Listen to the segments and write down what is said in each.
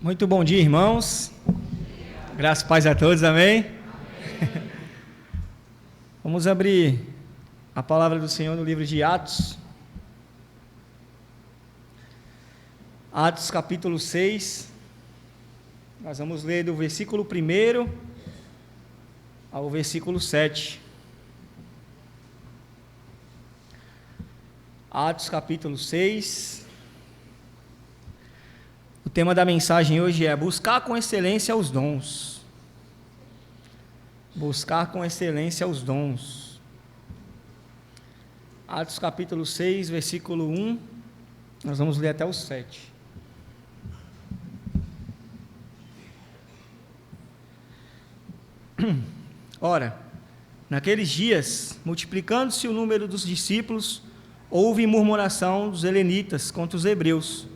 Muito bom dia, irmãos. Graças e paz a todos, amém? Vamos abrir a palavra do Senhor no livro de Atos. Atos capítulo 6. Nós vamos ler do versículo 1 ao versículo 7. Atos capítulo 6. O tema da mensagem hoje é buscar com excelência os dons. Buscar com excelência os dons. Atos capítulo 6, versículo 1, nós vamos ler até o 7. Ora, naqueles dias, multiplicando-se o número dos discípulos, houve murmuração dos helenitas contra os hebreus,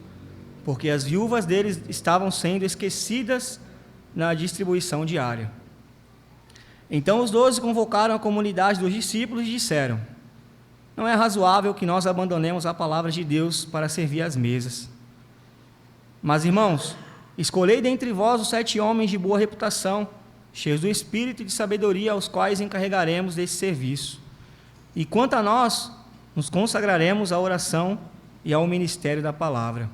porque as viúvas deles estavam sendo esquecidas na distribuição diária. Então os 12 convocaram a comunidade dos discípulos e disseram: não é razoável que nós abandonemos a palavra de Deus para servir às mesas. Mas, irmãos, escolhei dentre vós os 7 homens de boa reputação, cheios do espírito e de sabedoria, aos quais encarregaremos desse serviço. E quanto a nós, nos consagraremos à oração e ao ministério da palavra.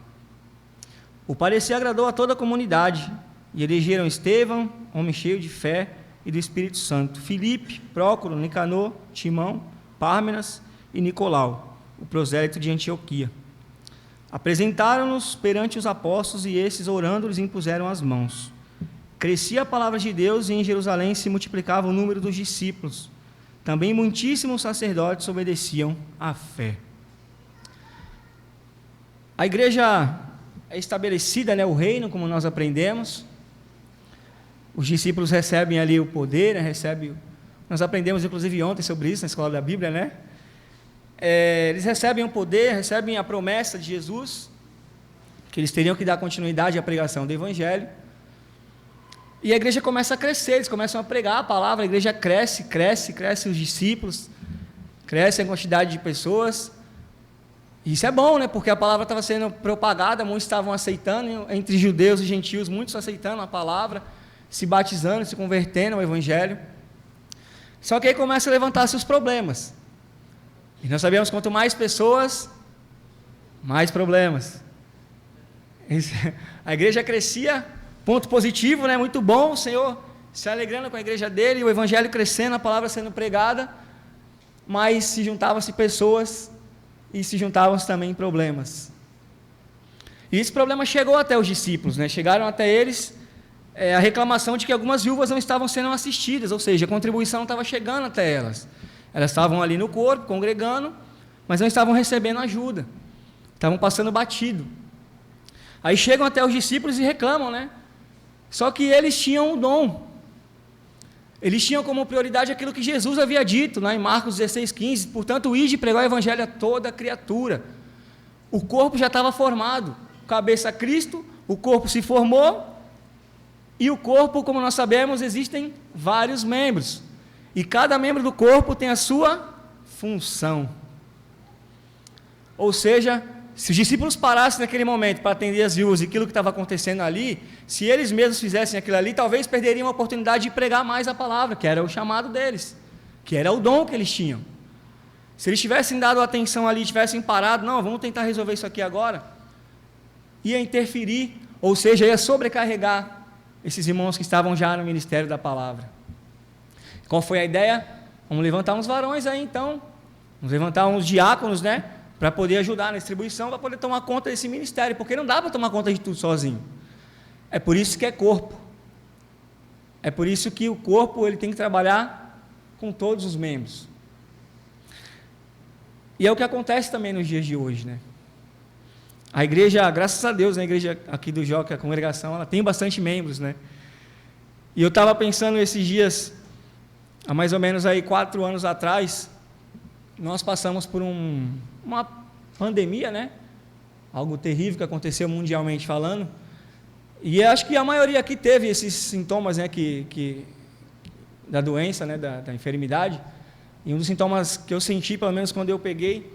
O parecer agradou a toda a comunidade, e elegeram Estevão, homem cheio de fé e do Espírito Santo, Filipe, Prócoro, Nicanor, Timão, Pármenas e Nicolau, o prosélito de Antioquia. Apresentaram-nos perante os apóstolos, e esses, orando, lhes impuseram as mãos. Crescia a palavra de Deus, e em Jerusalém se multiplicava o número dos discípulos. Também muitíssimos sacerdotes obedeciam à fé. A igreja é estabelecida, o reino, como nós aprendemos. Os discípulos recebem ali o poder, nós aprendemos inclusive ontem sobre isso na escola da Bíblia, eles recebem o poder, recebem a promessa de Jesus, que eles teriam que dar continuidade à pregação do Evangelho, e a igreja começa a crescer, eles começam a pregar a palavra, a igreja cresce os discípulos, cresce a quantidade de pessoas. Isso é bom, porque a palavra estava sendo propagada, muitos estavam aceitando, entre judeus e gentios, muitos aceitando a palavra, se batizando, se convertendo ao Evangelho. Só que aí começa a levantar-se os problemas. E nós sabemos que quanto mais pessoas, mais problemas. A igreja crescia, ponto positivo, muito bom, o Senhor se alegrando com a igreja dele, o Evangelho crescendo, a palavra sendo pregada, mas se juntavam-se pessoas e se juntavam-se também problemas. E esse problema chegou até os discípulos, chegaram até eles a reclamação de que algumas viúvas não estavam sendo assistidas, ou seja, a contribuição não estava chegando até elas. Elas estavam ali no corpo, congregando, mas não estavam recebendo ajuda, estavam passando batido. Aí chegam até os discípulos e reclamam, Só que eles tinham um dom. Eles tinham como prioridade aquilo que Jesus havia dito, em Marcos 16,15, portanto, ide pregar o Evangelho a toda criatura. O corpo já estava formado, cabeça Cristo, o corpo se formou, e o corpo, como nós sabemos, existem vários membros, e cada membro do corpo tem a sua função. Ou seja, se os discípulos parassem naquele momento para atender as viúvas e aquilo que estava acontecendo ali, se eles mesmos fizessem aquilo ali, talvez perderiam a oportunidade de pregar mais a palavra, que era o chamado deles, que era o dom que eles tinham. Se eles tivessem dado atenção ali, tivessem parado, não, vamos tentar resolver isso aqui agora, ia interferir, ou seja, ia sobrecarregar esses irmãos que estavam já no ministério da palavra. Qual foi a ideia? Vamos levantar uns varões aí então, vamos levantar uns diáconos, para poder ajudar na distribuição, para poder tomar conta desse ministério, porque não dá para tomar conta de tudo sozinho. É por isso que é corpo. É por isso que o corpo ele tem que trabalhar com todos os membros. E é o que acontece também nos dias de hoje, A igreja, graças a Deus, a igreja aqui do Joca, a congregação, ela tem bastante membros, E eu estava pensando esses dias, há mais ou menos 4 anos atrás, nós passamos por uma pandemia, algo terrível que aconteceu mundialmente falando, e acho que a maioria aqui teve esses sintomas da doença, da enfermidade, e um dos sintomas que eu senti, pelo menos quando eu peguei,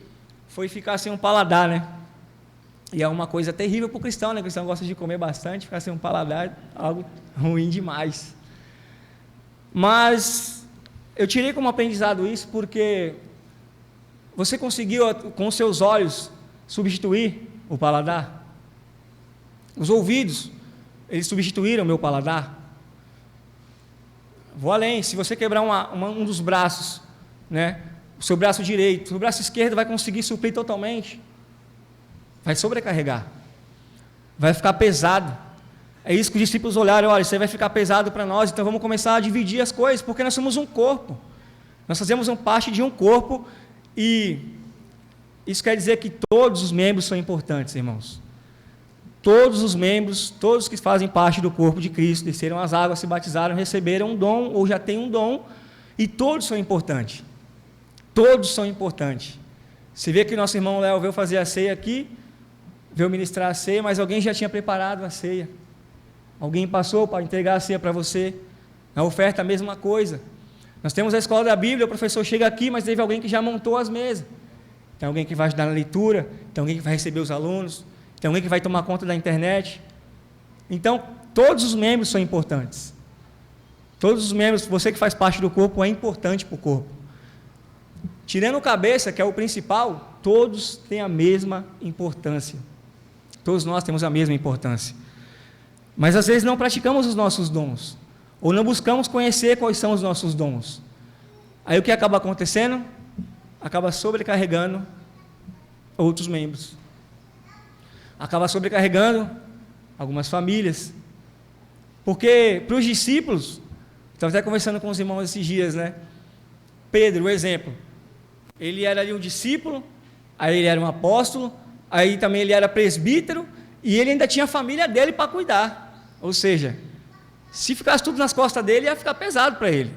foi ficar sem um paladar, E é uma coisa terrível para o cristão, né? O cristão gosta de comer bastante, ficar sem um paladar, algo ruim demais. Mas eu tirei como aprendizado isso porque você conseguiu, com os seus olhos, substituir o paladar? Os ouvidos, eles substituíram o meu paladar? Vou além, se você quebrar um dos braços, né? O seu braço direito, o braço esquerdo vai conseguir suprir totalmente? Vai sobrecarregar, vai ficar pesado. É isso que os discípulos olharam: olha, isso aí vai ficar pesado para nós, então vamos começar a dividir as coisas, porque nós somos um corpo, nós fazemos parte de um corpo, e isso quer dizer que todos os membros são importantes, irmãos. Todos os membros, todos que fazem parte do corpo de Cristo, desceram as águas, se batizaram, receberam um dom, ou já têm um dom, e todos são importantes. Todos são importantes. Você vê que o nosso irmão Léo veio fazer a ceia aqui, veio ministrar a ceia, mas alguém já tinha preparado a ceia. Alguém passou para entregar a ceia para você. A oferta, a mesma coisa. Nós temos a escola da Bíblia, o professor chega aqui, mas teve alguém que já montou as mesas. Tem alguém que vai ajudar na leitura, tem alguém que vai receber os alunos, tem alguém que vai tomar conta da internet. Então, todos os membros são importantes. Todos os membros, você que faz parte do corpo, é importante para o corpo. Tirando o cabeça, que é o principal, todos têm a mesma importância. Todos nós temos a mesma importância. Mas às vezes não praticamos os nossos dons, ou não buscamos conhecer quais são os nossos dons. Aí o que acaba acontecendo? Acaba sobrecarregando outros membros. Acaba sobrecarregando algumas famílias. Porque para os discípulos, estava até conversando com os irmãos esses dias, né? Pedro, o exemplo. Ele era ali um discípulo, aí ele era um apóstolo, aí também ele era presbítero, e ele ainda tinha a família dele para cuidar. Ou seja, se ficasse tudo nas costas dele, ia ficar pesado para ele.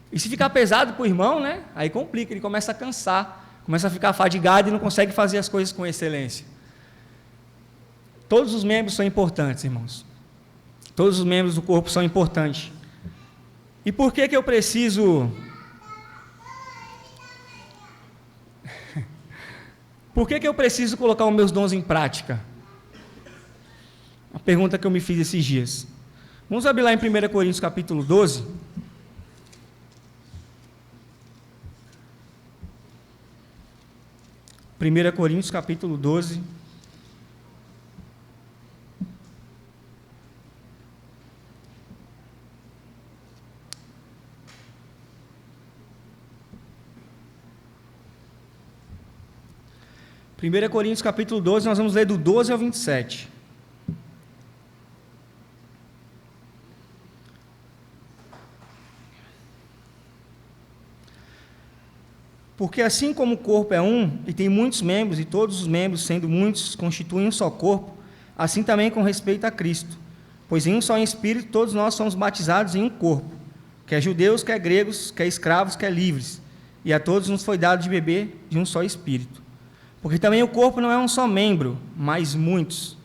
E se ficar pesado para o irmão, né? Aí complica, ele começa a cansar, começa a ficar fadigado e não consegue fazer as coisas com excelência. Todos os membros são importantes, irmãos. Todos os membros do corpo são importantes. E por que eu preciso... Por que eu preciso colocar os meus dons em prática? Uma pergunta que eu me fiz esses dias. Vamos abrir lá em 1 Coríntios capítulo 12. Primeira Coríntios capítulo 12. Primeira Coríntios capítulo 12, nós vamos ler do 12 ao 27. Porque assim como o corpo é um, e tem muitos membros, e todos os membros, sendo muitos, constituem um só corpo, assim também com respeito a Cristo. Pois em um só Espírito todos nós somos batizados em um corpo, quer judeus, quer gregos, quer escravos, quer livres, e a todos nos foi dado de beber de um só Espírito. Porque também o corpo não é um só membro, mas muitos.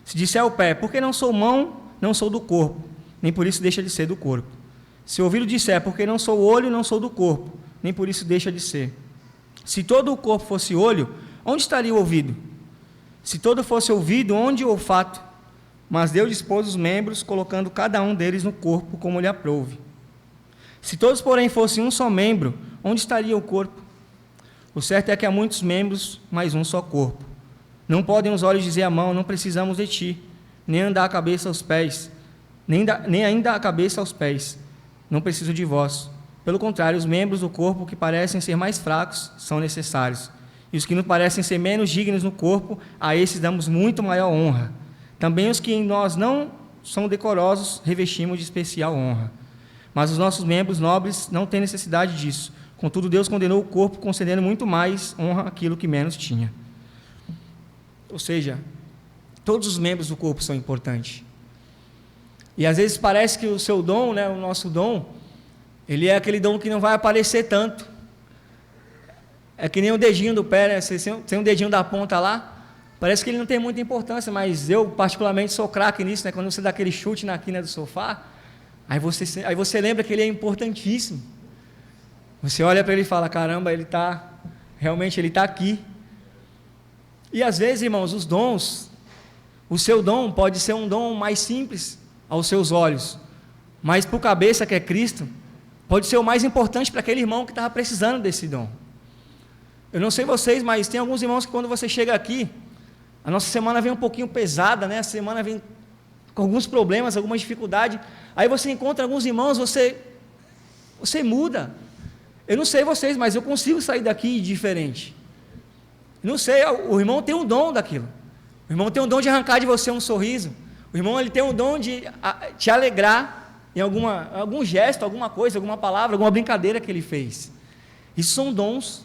Se disser ao pé, porque não sou mão, não sou do corpo, nem por isso deixa de ser do corpo. Se o ouvido disser, porque não sou olho, não sou do corpo, nem por isso deixa de ser. Se todo o corpo fosse olho, onde estaria o ouvido? Se todo fosse ouvido, onde o olfato? Mas Deus dispôs os membros, colocando cada um deles no corpo, como lhe aprouve. Se todos, porém, fossem um só membro, onde estaria o corpo? O certo é que há muitos membros, mas um só corpo. Não podem os olhos dizer à mão, não precisamos de ti, nem andar a cabeça aos pés, nem ainda a cabeça aos pés, não preciso de vós. Pelo contrário, os membros do corpo que parecem ser mais fracos são necessários, e os que nos parecem ser menos dignos no corpo, a esses damos muito maior honra. Também os que em nós não são decorosos, revestimos de especial honra. Mas os nossos membros nobres não têm necessidade disso. Contudo, Deus condenou o corpo, concedendo muito mais honra àquilo que menos tinha. Ou seja, todos os membros do corpo são importantes. E às vezes parece que o seu dom, né, o nosso dom, ele é aquele dom que não vai aparecer tanto. É que nem o dedinho do pé, né? Você tem um dedinho da ponta lá, parece que ele não tem muita importância, mas eu particularmente sou craque nisso, né? Quando você dá aquele chute na quina do sofá, aí você lembra que ele é importantíssimo. Você olha para ele e fala, caramba, realmente ele está aqui. E às vezes, irmãos, os dons, o seu dom pode ser um dom mais simples aos seus olhos, mas para o cabeça que é Cristo, pode ser o mais importante para aquele irmão que estava precisando desse dom. Eu não sei vocês, mas tem alguns irmãos que quando você chega aqui, a nossa semana vem um pouquinho pesada, né? A semana vem com alguns problemas, alguma dificuldade, aí você encontra alguns irmãos, você muda. Eu não sei vocês, mas eu consigo sair daqui diferente. Não sei, o irmão tem um dom daquilo. O irmão tem um dom de arrancar de você um sorriso. O irmão ele tem um dom de te alegrar em algum gesto, alguma coisa, alguma palavra, alguma brincadeira que ele fez. Isso são dons.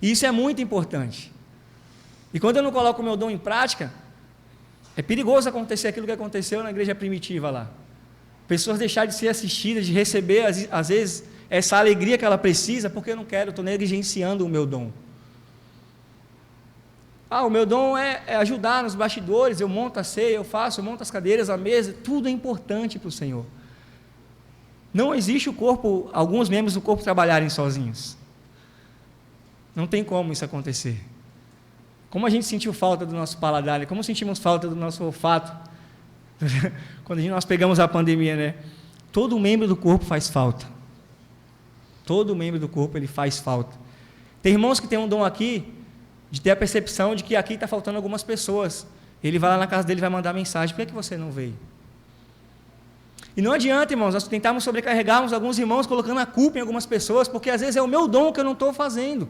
E isso é muito importante. E quando eu não coloco o meu dom em prática, é perigoso acontecer aquilo que aconteceu na igreja primitiva lá. Pessoas deixarem de ser assistidas, de receber, às vezes, essa alegria que ela precisa, porque eu não quero, eu estou negligenciando o meu dom. O meu dom é ajudar nos bastidores, eu monto a ceia, eu monto as cadeiras, a mesa, tudo é importante para o Senhor. Não existe alguns membros do corpo trabalharem sozinhos. Não tem como isso acontecer. Como a gente sentiu falta do nosso paladar, como sentimos falta do nosso olfato, quando nós pegamos a pandemia, né? Todo membro do corpo faz falta. Todo membro do corpo, ele faz falta. Tem irmãos que têm um dom aqui, de ter a percepção de que aqui está faltando algumas pessoas. Ele vai lá na casa dele e vai mandar mensagem, por que você não veio? E não adianta, irmãos, nós tentarmos sobrecarregarmos alguns irmãos, colocando a culpa em algumas pessoas, porque às vezes é o meu dom que eu não estou fazendo.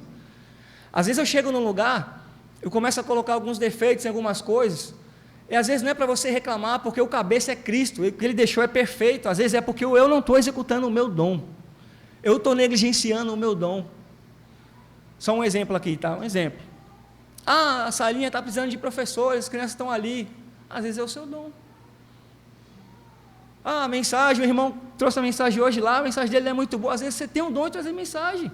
Às vezes eu chego num lugar, eu começo a colocar alguns defeitos em algumas coisas, e às vezes não é para você reclamar, porque o cabeça é Cristo, o que Ele deixou é perfeito, às vezes é porque eu não estou executando o meu dom, eu estou negligenciando o meu dom. Só um exemplo aqui, tá? Um exemplo. A salinha está precisando de professores, as crianças estão ali, às vezes é o seu dom. A mensagem, o irmão trouxe a mensagem hoje lá, a mensagem dele é muito boa, às vezes você tem um dom de trazer mensagem.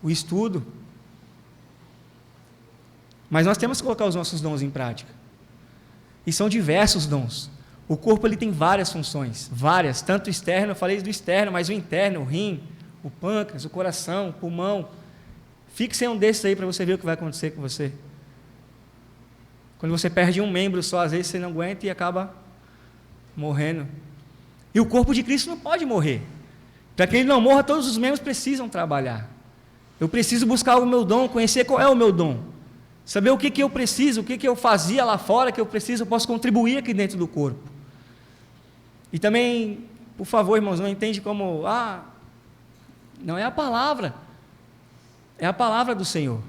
O estudo. Mas nós temos que colocar os nossos dons em prática. E são diversos dons. O corpo ele tem várias funções, várias, tanto externo, eu falei do externo, mas o interno, o rim, o pâncreas, o coração, o pulmão. Fixe em um desses aí para você ver o que vai acontecer com você. Quando você perde um membro só, às vezes você não aguenta e acaba morrendo. E o corpo de Cristo não pode morrer. Para que ele não morra, todos os membros precisam trabalhar. Eu preciso buscar o meu dom, conhecer qual é o meu dom. Saber o que eu preciso, o que eu fazia lá fora, que eu posso contribuir aqui dentro do corpo. E também, por favor, irmãos, não entende como, não é a palavra, é a palavra do Senhor.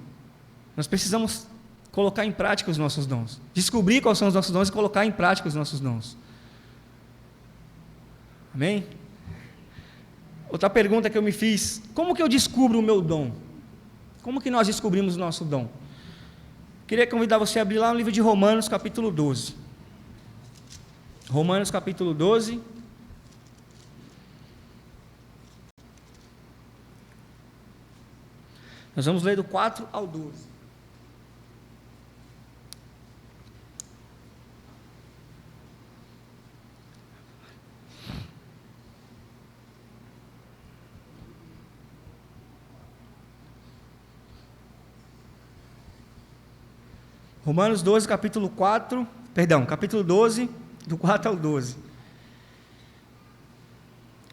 Nós precisamos colocar em prática os nossos dons, descobrir quais são os nossos dons e colocar em prática os nossos dons. Amém? Outra pergunta que eu me fiz, como que eu descubro o meu dom? Como que nós descobrimos o nosso dom? Queria convidar você a abrir lá no livro de Romanos, capítulo 12. Romanos, capítulo 12. Nós vamos ler do 4 ao 12. Romanos 12, capítulo 12, do 4 ao 12.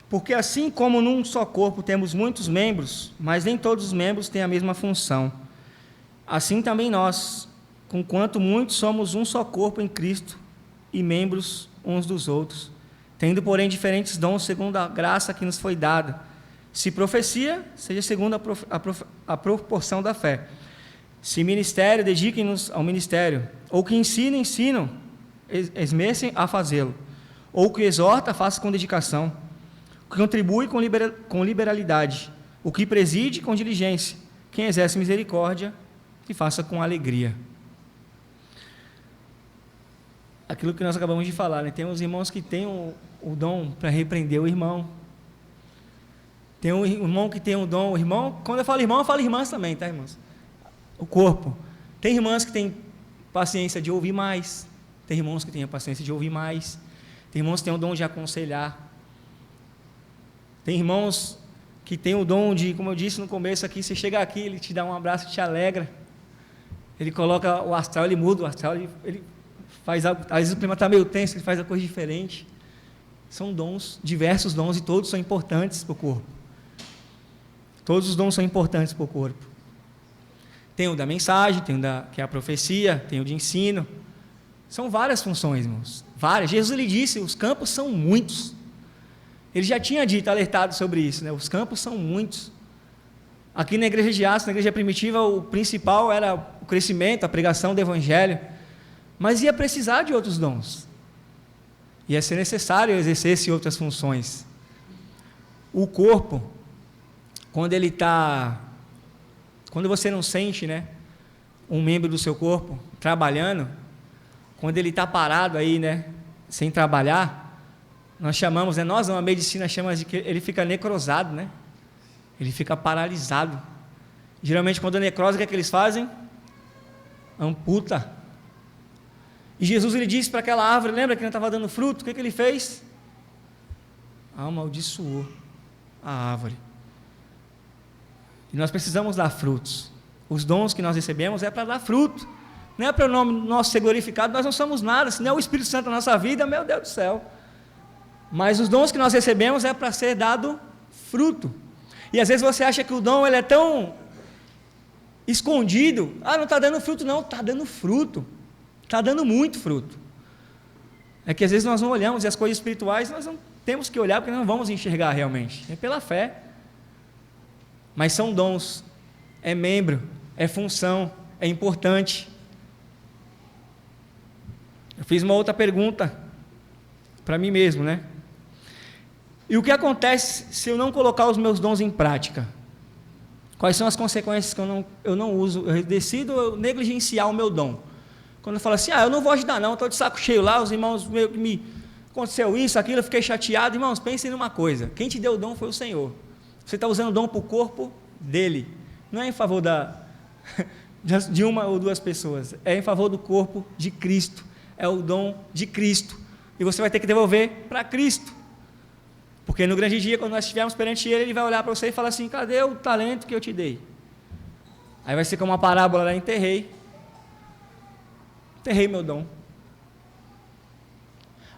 Porque assim como num só corpo temos muitos membros, mas nem todos os membros têm a mesma função, assim também nós, conquanto muitos somos um só corpo em Cristo e membros uns dos outros, tendo porém diferentes dons segundo a graça que nos foi dada. Se profecia, seja segundo a proporção da fé. Se ministério, dediquem-nos ao ministério. Ou que ensinam, esmercem a fazê-lo. Ou que exorta, faça com dedicação. O que contribui com liberalidade. O que preside, com diligência. Quem exerce misericórdia, que faça com alegria. Aquilo que nós acabamos de falar, né? Tem uns irmãos que têm o dom para repreender o irmão. Tem um irmão que tem o dom, quando eu falo irmãs também, tá, irmãos? O corpo. Tem irmãs que têm paciência de ouvir mais, tem irmãos que têm a paciência de ouvir mais, tem irmãos que têm o dom de aconselhar, tem irmãos que têm o dom de, como eu disse no começo aqui, você chega aqui, ele te dá um abraço e te alegra, Ele coloca o astral, ele muda o astral, ele faz algo, às vezes o clima está meio tenso, ele faz a coisa diferente. São dons, diversos dons, e todos são importantes para o corpo. Todos os dons são importantes para o corpo. Tem o da mensagem, tem o que é a profecia, tem o de ensino. São várias funções, irmãos. Várias. Jesus ele disse, os campos são muitos. Ele já tinha dito, alertado sobre isso, né? Os campos são muitos. Aqui na igreja de Atos, na igreja primitiva, o principal era o crescimento, a pregação do evangelho. Mas ia precisar de outros dons. Ia ser necessário exercer outras funções. O corpo, quando você não sente, né, um membro do seu corpo trabalhando, quando ele está parado aí, né, sem trabalhar, nós chamamos, né, nós, a medicina chama de que ele fica necrosado, né, ele fica paralisado. Geralmente, quando a necrose, o que é que eles fazem? Amputa. E Jesus ele disse para aquela árvore, lembra que não estava dando fruto? O que ele fez? Amaldiçoou a árvore. E nós precisamos dar frutos. Os dons que nós recebemos é para dar fruto. Não é para o nome nosso ser glorificado, nós não somos nada. Se não é o Espírito Santo na nossa vida, meu Deus do céu. Mas os dons que nós recebemos é para ser dado fruto. E às vezes você acha que o dom ele é tão escondido. Não está dando fruto. Não, está dando fruto. Está dando muito fruto. É que às vezes nós não olhamos, e as coisas espirituais nós não temos que olhar, porque não vamos enxergar realmente. É pela fé. Mas são dons, é membro, é função, é importante. Eu fiz uma outra pergunta para mim mesmo, né? E o que acontece se eu não colocar os meus dons em prática? Quais são as consequências que eu não uso? Eu decido negligenciar o meu dom. Quando eu falo assim, eu não vou ajudar não, estou de saco cheio lá, os irmãos meio que me aconteceu isso, aquilo, eu fiquei chateado. Irmãos, pensem numa coisa, quem te deu o dom foi o Senhor. Você está usando o dom para o corpo dele, não é em favor de uma ou duas pessoas, é em favor do corpo de Cristo, é o dom de Cristo, e você vai ter que devolver para Cristo, porque no grande dia, quando nós estivermos perante Ele, Ele vai olhar para você e falar assim, cadê o talento que eu te dei? Aí vai ser como uma parábola lá, enterrei meu dom.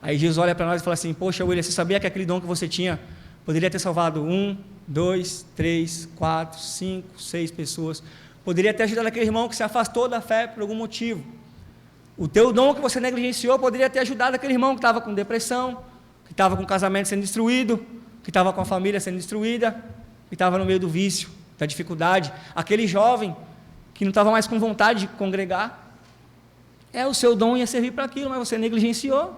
Aí Jesus olha para nós e fala assim, poxa William, você sabia que aquele dom que você tinha poderia ter salvado 1, 2, 3, 4, 5, 6 pessoas, poderia ter ajudado aquele irmão que se afastou da fé por algum motivo. O teu dom que você negligenciou poderia ter ajudado aquele irmão que estava com depressão, que estava com o casamento sendo destruído, que estava com a família sendo destruída, que estava no meio do vício, da dificuldade, aquele jovem que não estava mais com vontade de congregar. O seu dom ia servir para aquilo, mas você negligenciou.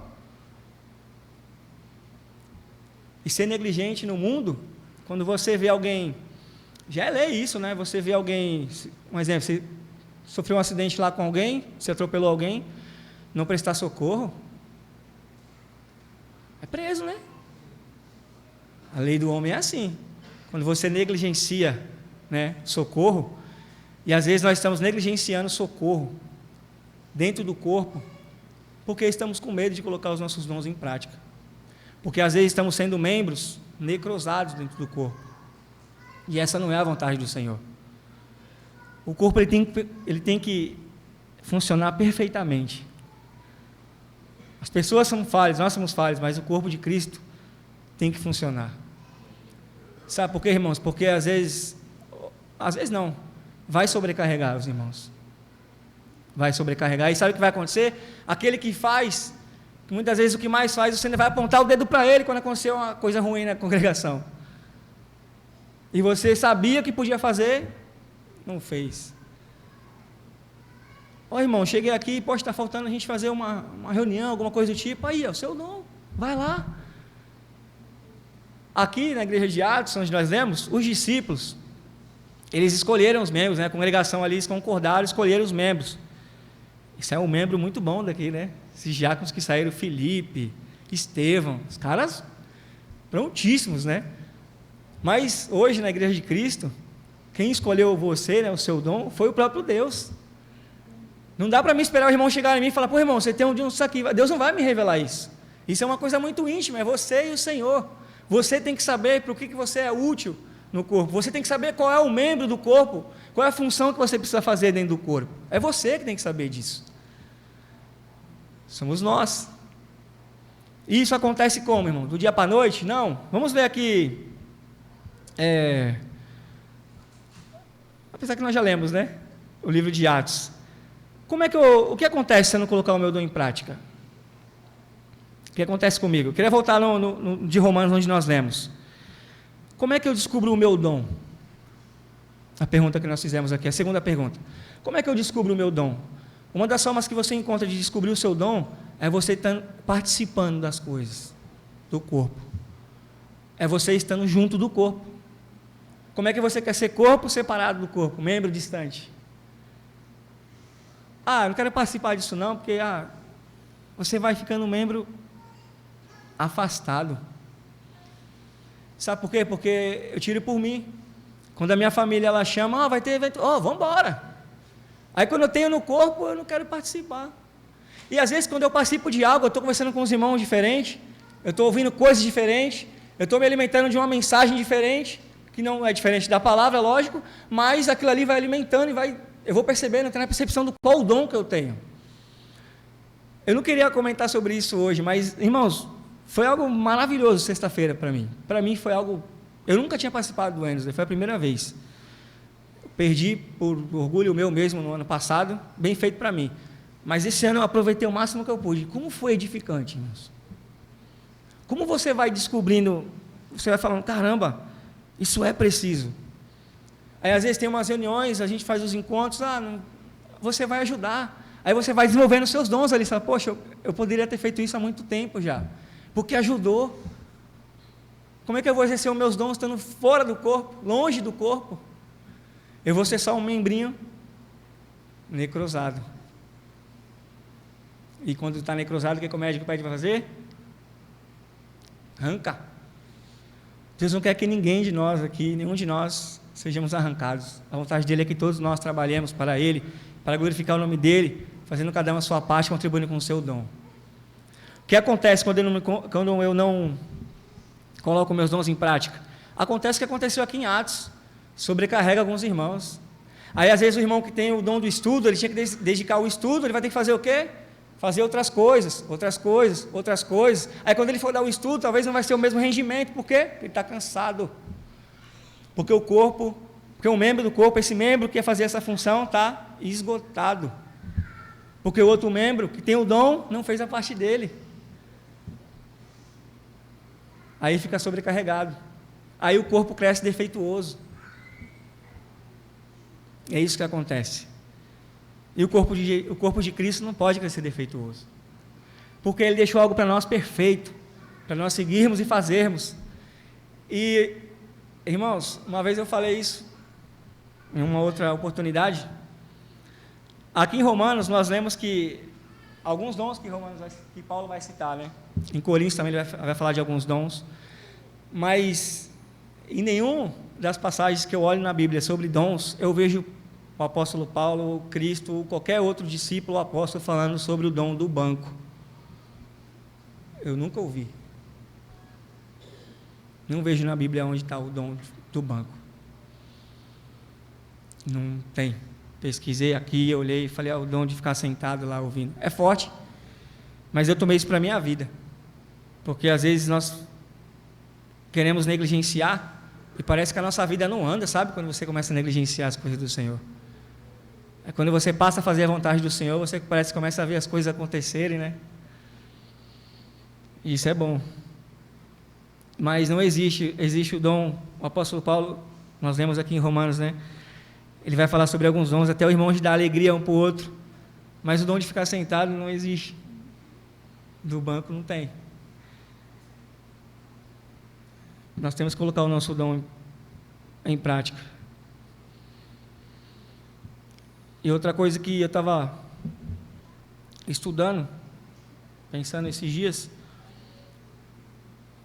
E ser negligente no mundo, quando você vê alguém, já é lei isso, né? Você vê alguém, um exemplo, você sofreu um acidente lá com alguém, você atropelou alguém, não prestar socorro, é preso, né? A lei do homem é assim. Quando você negligencia, né, socorro, e às vezes nós estamos negligenciando socorro dentro do corpo, porque estamos com medo de colocar os nossos dons em prática. Porque às vezes estamos sendo membros necrosados dentro do corpo. E essa não é a vontade do Senhor. O corpo ele tem que funcionar perfeitamente. As pessoas são falhas, nós somos falhos, mas o corpo de Cristo tem que funcionar. Sabe por quê, irmãos? Porque às vezes não, vai sobrecarregar os irmãos. Vai sobrecarregar, e sabe o que vai acontecer? Aquele que faz, muitas vezes o que mais faz, você vai apontar o dedo para ele quando acontecer uma coisa ruim na congregação. E você sabia que podia fazer, não fez. Irmão, cheguei aqui, pode estar faltando a gente fazer uma reunião, alguma coisa do tipo, aí, o seu dom, vai lá. Aqui na igreja de Atos, onde nós lemos, os discípulos, eles escolheram os membros, né? A congregação ali, eles concordaram, escolheram os membros. Isso é um membro muito bom daqui, né? Esses diáconos que saíram, Felipe, Estevão, os caras prontíssimos, né? Mas hoje na igreja de Cristo, quem escolheu você, né, o seu dom, foi o próprio Deus. Não dá para mim esperar o irmão chegar em mim e falar, irmão, você tem um dom disso aqui. Deus não vai me revelar isso. Isso é uma coisa muito íntima, é você e o Senhor. Você tem que saber para o que você é útil no corpo. Você tem que saber qual é o membro do corpo, qual é a função que você precisa fazer dentro do corpo. É você que tem que saber disso. Somos nós. E isso acontece como, irmão? Do dia para a noite? Não. Vamos ver aqui. Apesar que nós já lemos, né? O livro de Atos. O que acontece se eu não colocar o meu dom em prática? O que acontece comigo? Eu queria voltar de Romanos, onde nós lemos. Como é que eu descubro o meu dom? A pergunta que nós fizemos aqui, a segunda pergunta. Como é que eu descubro o meu dom? Uma das formas que você encontra de descobrir o seu dom é você estando participando das coisas do corpo. É você estando junto do corpo. Como é que você quer ser corpo separado do corpo, membro distante? Eu não quero participar disso não, porque você vai ficando membro afastado. Sabe por quê? Porque eu tiro por mim. Quando a minha família ela chama, vai ter evento, vamos embora. Aí quando eu tenho no corpo, eu não quero participar. E às vezes quando eu participo de algo, eu estou conversando com os irmãos diferentes, eu estou ouvindo coisas diferentes, eu estou me alimentando de uma mensagem diferente, que não é diferente da palavra, lógico, mas aquilo ali vai alimentando e eu vou percebendo, tendo a percepção do qual o dom que eu tenho. Eu não queria comentar sobre isso hoje, mas, irmãos, foi algo maravilhoso sexta-feira para mim. Para mim foi algo... Eu nunca tinha participado do Wednesday, foi a primeira vez. Perdi por orgulho meu mesmo no ano passado, bem feito para mim. Mas esse ano eu aproveitei o máximo que eu pude. Como foi edificante, irmãos? Como você vai descobrindo, você vai falando, caramba, isso é preciso. Aí às vezes tem umas reuniões, a gente faz os encontros, você vai ajudar. Aí você vai desenvolvendo os seus dons ali, você fala, poxa, eu poderia ter feito isso há muito tempo já, porque ajudou. Como é que eu vou exercer os meus dons estando fora do corpo, longe do corpo? Eu vou ser só um membrinho necrosado. E quando está necrosado, o que o médico pede para fazer? Arranca. Deus não quer que ninguém de nós aqui, nenhum de nós, sejamos arrancados. A vontade dele é que todos nós trabalhemos para ele, para glorificar o nome dele, fazendo cada um a sua parte, contribuindo com o seu dom. O que acontece quando eu não coloco meus dons em prática? Acontece o que aconteceu aqui em Atos, sobrecarrega alguns irmãos. Aí às vezes o irmão que tem o dom do estudo, ele tinha que dedicar o estudo, ele vai ter que fazer o quê? Fazer outras coisas. Aí quando ele for dar o estudo, talvez não vai ser o mesmo rendimento, por quê? Porque ele está cansado. Porque o membro do corpo, esse membro que quer fazer essa função, está esgotado. Porque o outro membro que tem o dom, não fez a parte dele. Aí fica sobrecarregado. Aí o corpo cresce defeituoso. É isso que acontece. E o corpo de Cristo não pode crescer defeituoso. Porque Ele deixou algo para nós perfeito, para nós seguirmos e fazermos. E, irmãos, uma vez eu falei isso, em uma outra oportunidade. Aqui em Romanos, nós lemos que alguns dons que Paulo vai citar, né? Em Coríntios também ele vai falar de alguns dons. Mas em nenhum das passagens que eu olho na Bíblia sobre dons, eu vejo o apóstolo Paulo, Cristo, qualquer outro discípulo ou apóstolo falando sobre o dom do banco. Eu nunca ouvi. Não vejo na Bíblia onde está o dom do banco. Não tem. Pesquisei aqui, olhei e falei, o dom de ficar sentado lá ouvindo. É forte, mas eu tomei isso para a minha vida. Porque às vezes nós queremos negligenciar e parece que a nossa vida não anda, sabe? Quando você começa a negligenciar as coisas do Senhor. É quando você passa a fazer a vontade do Senhor, você parece que começa a ver as coisas acontecerem, né? E isso é bom. Mas não existe o dom. O apóstolo Paulo, nós lemos aqui em Romanos, né? Ele vai falar sobre alguns dons, até o irmão de dar alegria um para o outro. Mas o dom de ficar sentado não existe. Do banco não tem. Nós temos que colocar o nosso dom em prática. E outra coisa que eu estava estudando, pensando esses dias,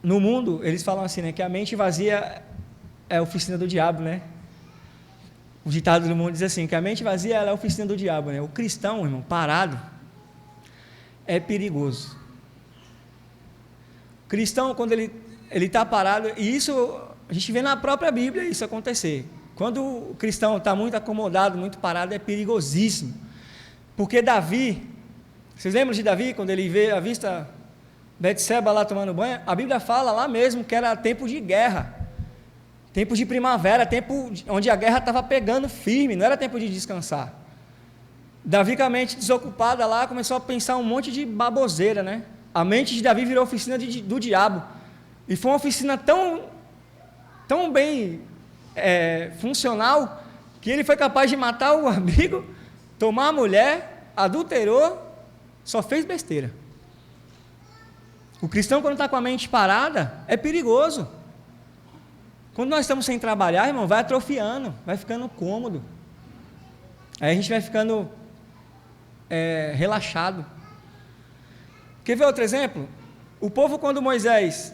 no mundo, eles falam assim, né, que a mente vazia é a oficina do diabo, né? O ditado do mundo diz assim, que a mente vazia é a oficina do diabo, né? O cristão, irmão, parado, é perigoso. O cristão, quando ele está parado, e isso A gente vê na própria Bíblia isso acontecer. Quando o cristão está muito acomodado, muito parado, é perigosíssimo. Porque Davi, vocês lembram de Davi, quando ele vê a vista Betseba lá tomando banho? A Bíblia fala lá mesmo que era tempo de guerra, tempo de primavera, tempo onde a guerra estava pegando firme, não era tempo de descansar. Davi, com a mente desocupada lá, começou a pensar um monte de baboseira, né? A mente de Davi virou oficina do diabo, e foi uma oficina tão bem funcional, que ele foi capaz de matar o amigo, tomar a mulher, adulterou, só fez besteira. O cristão, quando está com a mente parada, é perigoso. Quando nós estamos sem trabalhar, irmão, vai atrofiando, vai ficando cômodo, aí a gente vai ficando relaxado. Quer ver outro exemplo? O povo, quando Moisés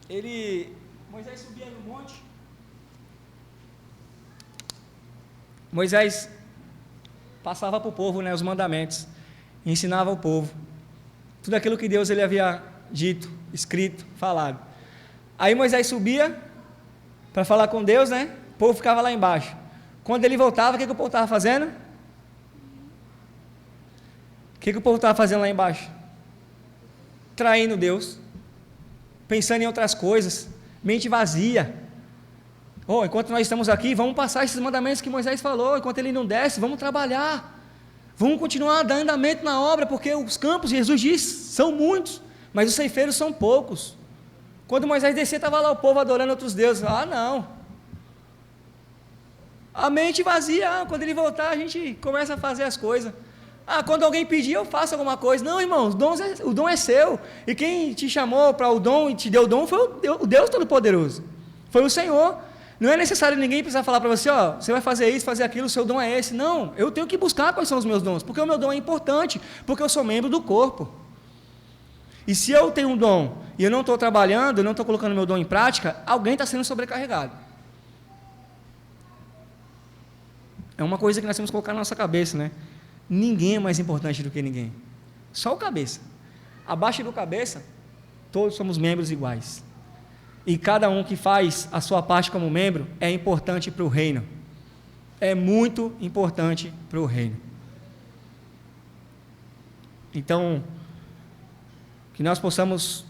subia no monte, Moisés passava para o povo, né, os mandamentos, ensinava o povo tudo aquilo que Deus ele havia dito, escrito, falado. Aí Moisés subia para falar com Deus, né? O povo ficava lá embaixo. Quando ele voltava, o que o povo estava fazendo? O que o povo estava fazendo lá embaixo? Traindo Deus, pensando em outras coisas, mente vazia. Enquanto nós estamos aqui, vamos passar esses mandamentos que Moisés falou. Enquanto ele não desce, vamos trabalhar, vamos continuar dando andamento na obra, porque os campos, Jesus diz, são muitos, mas os ceifeiros são poucos. Quando Moisés descia, estava lá o povo adorando outros deuses. Não, a mente vazia. Quando ele voltar, a gente começa a fazer as coisas. Quando alguém pedir, eu faço alguma coisa. Não, irmão, o dom é seu, e quem te chamou para o dom e te deu o dom foi o Deus Todo-Poderoso, foi o Senhor. Não é necessário ninguém precisar falar para você, você vai fazer isso, fazer aquilo, o seu dom é esse. Não, eu tenho que buscar quais são os meus dons, porque o meu dom é importante, porque eu sou membro do corpo. E se eu tenho um dom, e eu não estou trabalhando, eu não estou colocando meu dom em prática, alguém está sendo sobrecarregado. É uma coisa que nós temos que colocar na nossa cabeça, né? Ninguém é mais importante do que ninguém, só o cabeça. Abaixo do cabeça, todos somos membros iguais, e cada um que faz a sua parte como membro é importante para o reino, é muito importante para o reino. Então, que nós possamos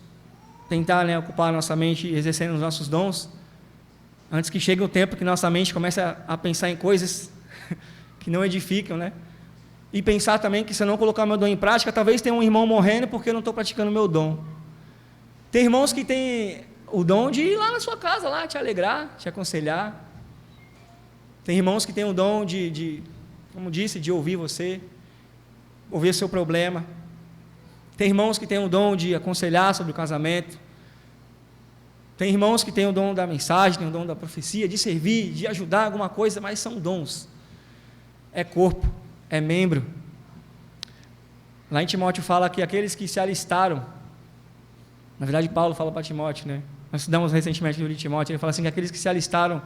tentar, né, ocupar a nossa mente exercendo os nossos dons, antes que chegue o tempo que nossa mente comece a pensar em coisas que não edificam, né? E pensar também que se eu não colocar meu dom em prática, talvez tenha um irmão morrendo porque eu não estou praticando o meu dom. Tem irmãos que têm o dom de ir lá na sua casa, lá, te alegrar, te aconselhar. Tem irmãos que têm o dom como disse, de ouvir você, ouvir seu problema. Tem irmãos que têm o dom de aconselhar sobre o casamento. Tem irmãos que têm o dom da mensagem, têm o dom da profecia, de servir, de ajudar alguma coisa, mas são dons. É corpo, é membro. Lá em Timóteo fala que aqueles que se alistaram, na verdade Paulo fala para Timóteo, né? Nós estudamos recentemente o livro de Timóteo, ele fala assim, que aqueles que se alistaram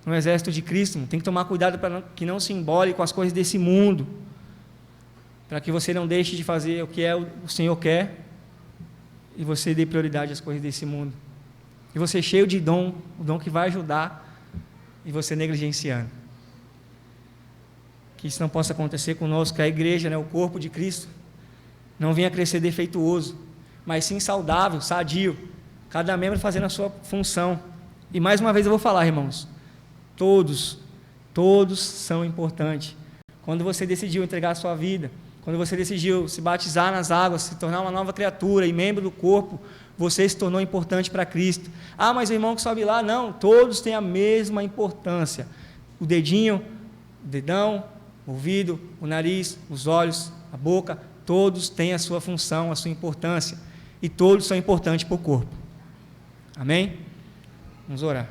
no exército de Cristo, tem que tomar cuidado para que não se embole com as coisas desse mundo, para que você não deixe de fazer o que o Senhor quer, e você dê prioridade às coisas desse mundo, e você cheio de dom, o dom que vai ajudar, e você negligenciando. Que isso não possa acontecer conosco, que a igreja, né, o corpo de Cristo, não venha crescer defeituoso, mas sim saudável, sadio, cada membro fazendo a sua função. E mais uma vez eu vou falar, irmãos, todos são importantes. Quando você decidiu entregar a sua vida, quando você decidiu se batizar nas águas, se tornar uma nova criatura e membro do corpo, você se tornou importante para Cristo. Mas o irmão que sobe lá, não, todos têm a mesma importância. O dedinho, o dedão, o ouvido, o nariz, os olhos, a boca, todos têm a sua função, a sua importância, e todos são importantes para o corpo. Amém? Vamos orar.